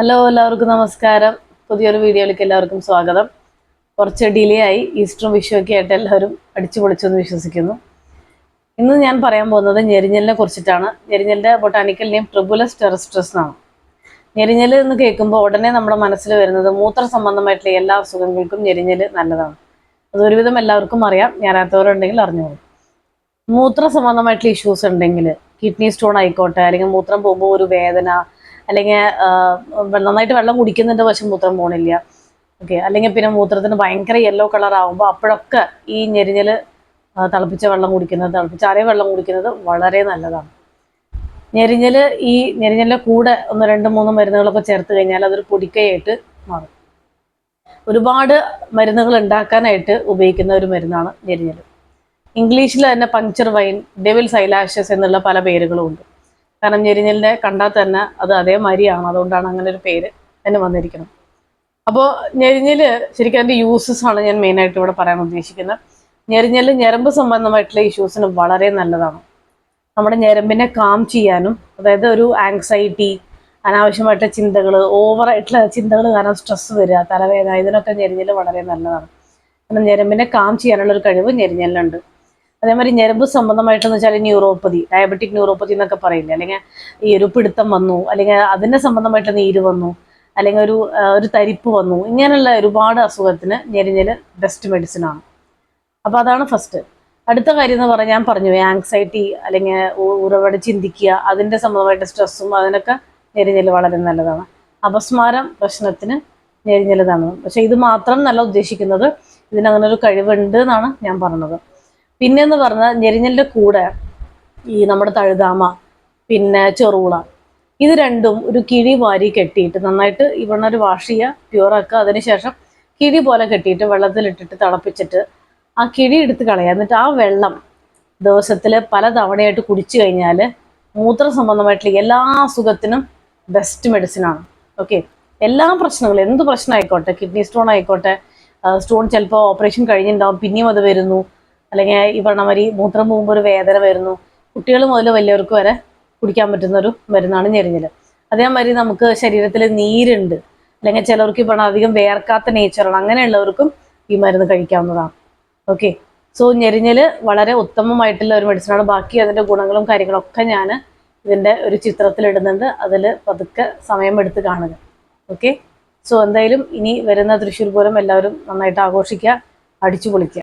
Hello, എല്ലാവർക്കും നമസ്കാരം. പുതിയൊരു വീഡിയോയിലേക്ക് എല്ലാവർക്കും സ്വാഗതം. കുറച്ച് ഡിലേ ആയി. ഈസ്റ്ററും വിഷുവൊക്കെ ആയിട്ട് എല്ലാവരും അടിച്ചു പൊളിച്ചെന്ന് വിശ്വസിക്കുന്നു. ഇന്ന് ഞാൻ പറയാൻ പോകുന്നത് ഞെരിഞ്ഞലിനെ കുറിച്ചിട്ടാണ്. ഞെരിഞ്ഞലിൻ്റെ ബൊട്ടാനിക്കൽ നെയിം ട്രിബുലസ് ടെറസ്ട്രസ് എന്നാണ്. ഞെരിഞ്ഞൽ എന്ന് കേൾക്കുമ്പോൾ ഉടനെ നമ്മുടെ മനസ്സിൽ വരുന്നത് മൂത്ര സംബന്ധമായിട്ടുള്ള എല്ലാ അസുഖങ്ങൾക്കും ഞെരിഞ്ഞൽ നല്ലതാണ്. അത് ഒരുവിധം എല്ലാവർക്കും അറിയാം. ഞാനറിയാത്തവരുണ്ടെങ്കിൽ അറിഞ്ഞോളൂ. മൂത്ര സംബന്ധമായിട്ടുള്ള ഇഷ്യൂസ് ഉണ്ടെങ്കിൽ, കിഡ്നി സ്റ്റോൺ ആയിക്കോട്ടെ, അല്ലെങ്കിൽ മൂത്രം പോകുമ്പോൾ ഒരു വേദന, അല്ലെങ്കിൽ നന്നായിട്ട് വെള്ളം കുടിക്കുന്നുണ്ട് പക്ഷെ മൂത്രം പോകണില്ല, ഓക്കെ, അല്ലെങ്കിൽ പിന്നെ മൂത്രത്തിന് ഭയങ്കര യെല്ലോ കളർ ആകുമ്പോൾ അപ്പോഴൊക്കെ ഈ ഞെരിഞ്ഞൽ തിളപ്പിച്ച വെള്ളം കുടിക്കുന്നത്, തിളപ്പിച്ചാറിയ വെള്ളം കുടിക്കുന്നത് വളരെ നല്ലതാണ്. ഈ ഞെരിഞ്ഞലിൻ്റെ കൂടെ 1, 2, 3 മരുന്നുകളൊക്കെ ചേർത്ത് കഴിഞ്ഞാൽ അതൊരു പൊടിക്കൈയായിട്ട് മാറും. ഒരുപാട് മരുന്നുകൾ ഉണ്ടാക്കാനായിട്ട് ഉപയോഗിക്കുന്ന ഒരു മരുന്നാണ് ഞെരിഞ്ഞൽ. ഇംഗ്ലീഷിൽ തന്നെ പങ്ക്ചർ വൈൻ, ഡെവിൾസ് ഐലാഷസ് എന്നുള്ള പല പേരുകളും ഉണ്ട്. കാരണം ഞെരിഞ്ഞലിനെ കണ്ടാൽ തന്നെ അത് അതേമാതിരിയാണ്. അതുകൊണ്ടാണ് അങ്ങനെ ഒരു പേര് തന്നെ വന്നിരിക്കുന്നത്. അപ്പോൾ ഞെരിഞ്ഞൽ ശരിക്കും അതിൻ്റെ യൂസസ് ആണ് ഞാൻ മെയിനായിട്ട് ഇവിടെ പറയാൻ ഉദ്ദേശിക്കുന്നത്. ഞെരിഞ്ഞൽ ഞരമ്പ് സംബന്ധമായിട്ടുള്ള ഇഷ്യൂസിന് വളരെ നല്ലതാണ്. നമ്മുടെ ഞരമ്പിനെ കാം ചെയ്യാനും, അതായത് ഒരു ആങ്സൈറ്റി, അനാവശ്യമായിട്ടുള്ള ചിന്തകൾ, ഓവറായിട്ടുള്ള ചിന്തകൾ കാരണം സ്ട്രെസ് വരിക, തലവേദന, ഇതിനൊക്കെ ഞെരിഞ്ഞൽ വളരെ നല്ലതാണ്. കാരണം ഞരമ്പിനെ കാം ചെയ്യാനുള്ള ഒരു കഴിവ് ഞെരിഞ്ഞലിനുണ്ട്. അതേമാതിരി ഞരമ്പ് സംബന്ധമായിട്ടെന്ന് വെച്ചാൽ ന്യൂറോപ്പതി, ഡയബറ്റിക് ന്യൂറോപ്പതി എന്നൊക്കെ പറയില്ല, അല്ലെങ്കിൽ ഈ ഒരു പിടുത്തം വന്നു, അല്ലെങ്കിൽ അതിൻ്റെ സംബന്ധമായിട്ട് നീര് വന്നു, അല്ലെങ്കിൽ ഒരു തരിപ്പ് വന്നു, ഇങ്ങനെയുള്ള ഒരുപാട് അസുഖത്തിന് ഞെരിഞ്ഞൽ ബെസ്റ്റ് മെഡിസിനാണ്. അപ്പോൾ അതാണ് ഫസ്റ്റ്. അടുത്ത കാര്യം എന്ന് പറഞ്ഞാൽ ഞാൻ പറഞ്ഞു, ആങ്സൈറ്റി അല്ലെങ്കിൽ ഉറവടെ ചിന്തിക്കുക, അതിൻ്റെ സംബന്ധമായിട്ട് സ്ട്രെസ്സും, അതിനൊക്കെ ഞെരിഞ്ഞൽ വളരെ നല്ലതാണ്. അപസ്മാരം പ്രശ്നത്തിന് ഞെരിഞ്ഞൽ നല്ലതാണ്. പക്ഷേ ഇത് മാത്രം നല്ല ഉദ്ദേശിക്കുന്നത്, ഇതിനങ്ങനെ ഒരു കഴിവുണ്ട് എന്നാണ് ഞാൻ പറഞ്ഞത്. പിന്നെന്ന് പറഞ്ഞാൽ ഞെരിഞ്ഞലിൻ്റെ കൂടെ ഈ നമ്മുടെ തഴുതാമ, പിന്നെ ചെറുള, ഇത് രണ്ടും ഒരു കിഴി വാരി കെട്ടിയിട്ട് നന്നായിട്ട് ഒരു വാഷ് ചെയ്യുക, പ്യൂറാക്കുക. അതിനുശേഷം കിഴി പോലെ കെട്ടിയിട്ട് വെള്ളത്തിലിട്ടിട്ട് തിളപ്പിച്ചിട്ട് ആ കിഴി എടുത്ത് കളയുക. എന്നിട്ട് ആ വെള്ളം ദിവസത്തിൽ പല തവണയായിട്ട് കുടിച്ചു കഴിഞ്ഞാൽ മൂത്ര സംബന്ധമായിട്ടുള്ള എല്ലാ അസുഖത്തിനും ബെസ്റ്റ് മെഡിസിനാണ്. ഓക്കെ, എല്ലാ പ്രശ്നങ്ങളും, എന്ത് പ്രശ്നം ആയിക്കോട്ടെ, കിഡ്നി സ്റ്റോൺ ആയിക്കോട്ടെ, സ്റ്റോൺ ചിലപ്പോൾ ഓപ്പറേഷൻ കഴിഞ്ഞിട്ടുണ്ടാവും, പിന്നെയും അത് വരുന്നു, അല്ലെങ്കിൽ ഈ പറഞ്ഞ മാതിരി മൂത്രം പോകുമ്പോൾ ഒരു വേദന വരുന്നു, കുട്ടികൾ മുതൽ വലിയവർക്ക് വരെ കുടിക്കാൻ പറ്റുന്ന ഒരു മരുന്നാണ് ഞെരിഞ്ഞൽ. അതേമാതിരി നമുക്ക് ശരീരത്തിൽ നീരുണ്ട്, അല്ലെങ്കിൽ ചിലർക്ക് ഈ പറഞ്ഞാൽ അധികം വേർക്കാത്ത നേച്ചറാണ്, അങ്ങനെയുള്ളവർക്കും ഈ മരുന്ന് കഴിക്കാവുന്നതാണ്. ഓക്കെ, സോ ഞെരിഞ്ഞൽ വളരെ ഉത്തമമായിട്ടുള്ള ഒരു മെഡിസിനാണ്. ബാക്കി അതിൻ്റെ ഗുണങ്ങളും കാര്യങ്ങളൊക്കെ ഞാൻ ഇതിൻ്റെ ഒരു ചിത്രത്തിലിടുന്നുണ്ട്, അതിൽ പതുക്കെ സമയമെടുത്ത് കാണുക. ഓക്കെ, സോ എന്തായാലും ഇനി വരുന്ന തൃശ്ശൂർ പൂരം എല്ലാവരും നന്നായിട്ട് ആഘോഷിക്കുക, അടിച്ചു പൊളിക്കുക.